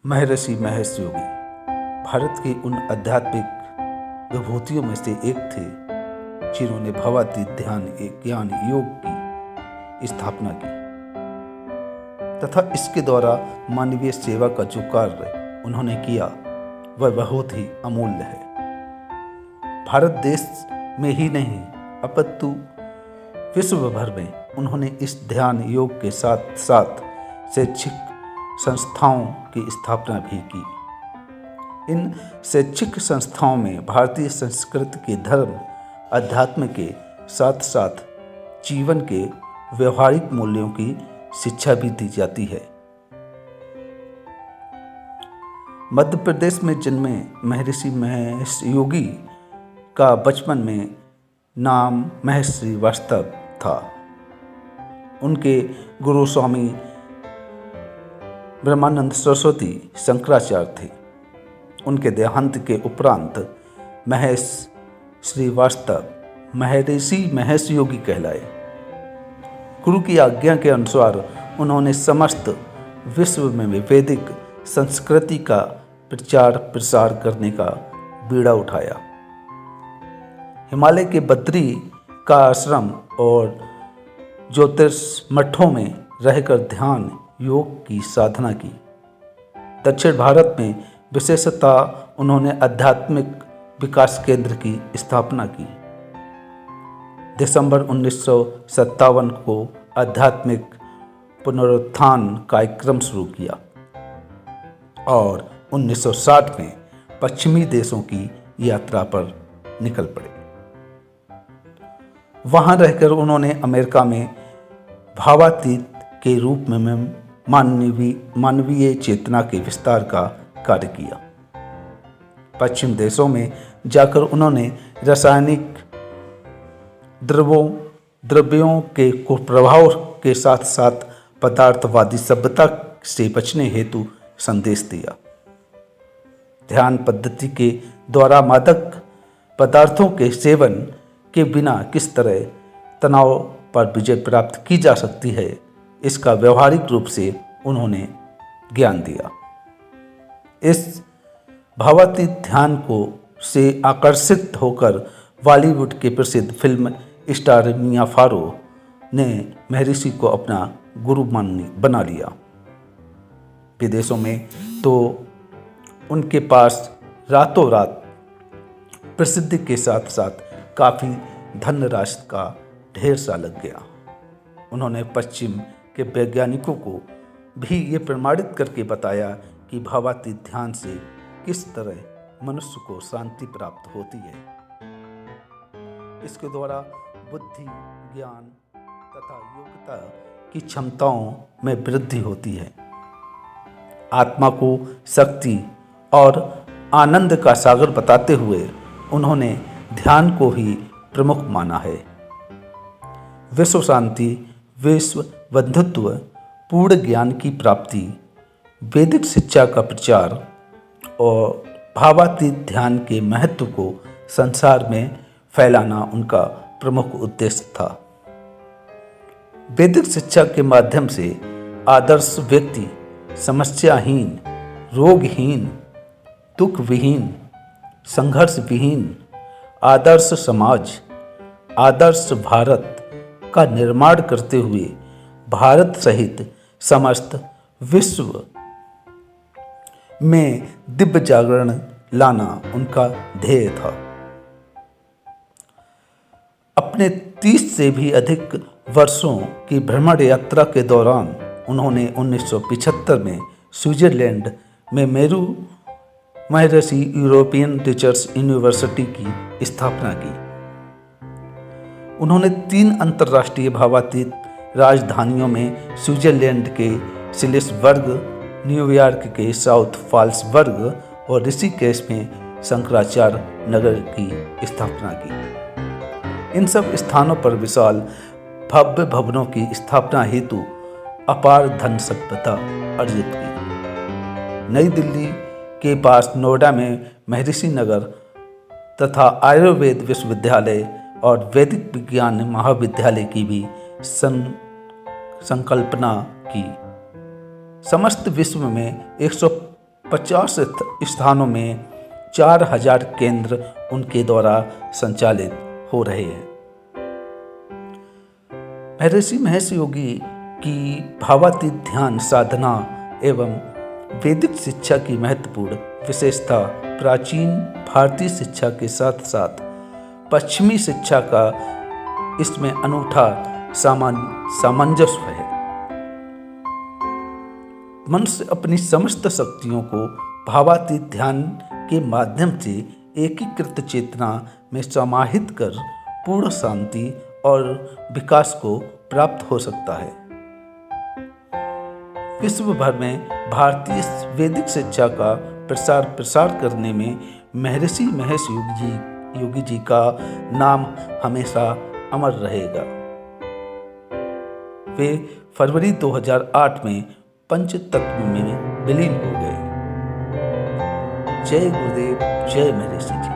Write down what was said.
महर्षि महेश योगी भारत की उन आध्यात्मिक विभूतियों में से एक थे जिन्होंने भावातीत ध्यान ज्ञान योग की स्थापना की तथा इसके द्वारा मानवीय सेवा का जो कार्य उन्होंने किया वह बहुत ही अमूल्य है। भारत देश में ही नहीं अपितु विश्व भर में उन्होंने इस ध्यान योग के साथ साथ शैक्षिक संस्थाओं की स्थापना भी की। इन शैक्षिक संस्थाओं में भारतीय संस्कृति के धर्म अध्यात्म के साथ साथ जीवन के व्यवहारिक मूल्यों की शिक्षा भी दी जाती है। मध्य प्रदेश में जन्मे महर्षि महेश योगी का बचपन में नाम महेश श्रीवास्तव था। उनके गुरु स्वामी ब्रह्मानंद सरस्वती शंकराचार्य थे। उनके देहांत के उपरांत महेश श्रीवास्तव महर्षि महेश योगी कहलाए। गुरु की आज्ञा के अनुसार उन्होंने समस्त विश्व में वैदिक संस्कृति का प्रचार प्रसार करने का बीड़ा उठाया। हिमालय के बद्री का आश्रम और ज्योतिष मठों में रहकर ध्यान योग की साधना की। दक्षिण भारत में विशेषतः उन्होंने आध्यात्मिक विकास केंद्र की स्थापना की। दिसंबर 1957 को आध्यात्मिक पुनरुत्थान कार्यक्रम शुरू किया और 1960 में पश्चिमी देशों की यात्रा पर निकल पड़े। वहां रहकर उन्होंने अमेरिका में भावातीत के रूप में मानवीय चेतना के विस्तार का कार्य किया। पश्चिम देशों में जाकर उन्होंने रासायनिक द्रव्यों के कुप्रभाव के साथ साथ पदार्थवादी सभ्यता से बचने हेतु संदेश दिया। ध्यान पद्धति के द्वारा मादक पदार्थों के सेवन के बिना किस तरह तनाव पर विजय प्राप्त की जा सकती है, इसका व्यवहारिक रूप से उन्होंने ज्ञान दिया। इस भावातीत ध्यान को से आकर्षित होकर बॉलीवुड के प्रसिद्ध फिल्म स्टार मियां फारो ने महर्षि को अपना गुरु बना लिया। विदेशों में तो उनके पास रातों रात प्रसिद्धि के साथ साथ काफ़ी धनराशि का ढेर सा लग गया। उन्होंने पश्चिम के वैज्ञानिकों को भी ये प्रमाणित करके बताया कि भावातीत ध्यान से किस तरह मनुष्य को शांति प्राप्त होती है। इसके द्वारा बुद्धि, ज्ञान तथा योग्यता की क्षमताओं में वृद्धि होती है। आत्मा को शक्ति और आनंद का सागर बताते हुए उन्होंने ध्यान को ही प्रमुख माना है। विश्व शांति, विश्व बंधुत्व, पूर्ण ज्ञान की प्राप्ति, वैदिक शिक्षा का प्रचार और भावातीत ध्यान के महत्व को संसार में फैलाना उनका प्रमुख उद्देश्य था। वैदिक शिक्षा के माध्यम से आदर्श व्यक्ति समस्याहीन, रोगहीन, दुख विहीन, संघर्ष विहीन आदर्श समाज, आदर्श भारत का निर्माण करते हुए भारत सहित समस्त विश्व में दिव्य जागरण लाना उनका ध्येय था। अपने 30 से भी अधिक वर्षों की भ्रमण यात्रा के दौरान उन्होंने 1975 में स्विट्जरलैंड में मेरू महर्षि यूरोपियन टीचर्स यूनिवर्सिटी की स्थापना की। उन्होंने 3 अंतर्राष्ट्रीय भावातीत राजधानियों में स्विट्जरलैंड के सिलिसबर्ग, न्यूयॉर्क के साउथ फाल्सबर्ग और ऋषिकेश में शंकराचार्य नगर की स्थापना की। इन सब स्थानों पर विशाल भव्य भवनों की स्थापना हेतु अपार धन संपदा अर्जित की। नई दिल्ली के पास नोएडा में महर्षि नगर तथा आयुर्वेद विश्वविद्यालय और वैदिक विज्ञान महाविद्यालय की भी संकल्पना की। समस्त विश्व में 50 स्थानों में 4000 केंद्र उनके द्वारा संचालित हो रहे हैं। महर्षि महेश योगी की भावातीत ध्यान साधना एवं वैदिक शिक्षा की महत्वपूर्ण विशेषता प्राचीन भारतीय शिक्षा के साथ साथ पश्चिमी शिक्षा का इसमें अनूठा सामंजस्य है। मनुष्य अपनी समस्त शक्तियों को भावातीत ध्यान के माध्यम से एकीकृत चेतना में समाहित कर पूर्ण शांति और विकास को प्राप्त हो सकता है। विश्व भर में भारतीय वैदिक शिक्षा का प्रसार करने में महर्षि महेश योगी जी का नाम हमेशा अमर रहेगा। वे फरवरी 2008 में पंचतत्व में विलीन हो गए। जय गुरुदेव, जय महर्षि जी।